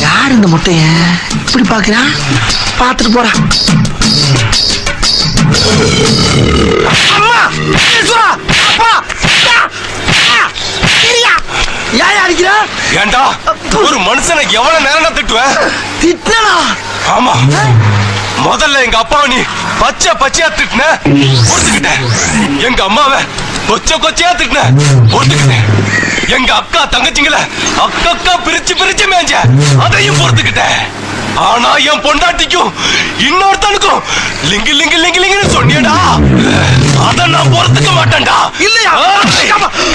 யார் இந்த முட்டைய இப்படி பாக்குறான்? பாத்துட்டு போறான். ஏண்டா ஒரு மனுஷனை எவ்வளவு நேரம் திட்டுவேன்? திட்டனா? ஆமா, முதல்ல எங்க அப்பாவை நீ பச்சையா திட்டின, பொறுத்துக்கிட்டேன். எங்க அம்மாவை கொச்சையா திட்டின, பொறுத்துக்கிட்டேன். எங்க அக்கா தங்கச்சிங்கள அக்கா பிரிச்சு மேஞ்ச, அதையும் பொறுத்துக்கிட்டேன். ஆனா என் பொண்டாட்டிக்கும் இன்னொருத்தனுக்கும் லிங்கு சொன்னியடா, அத நான் பொறுத்துக்க மாட்டேன்டா. இல்லையா?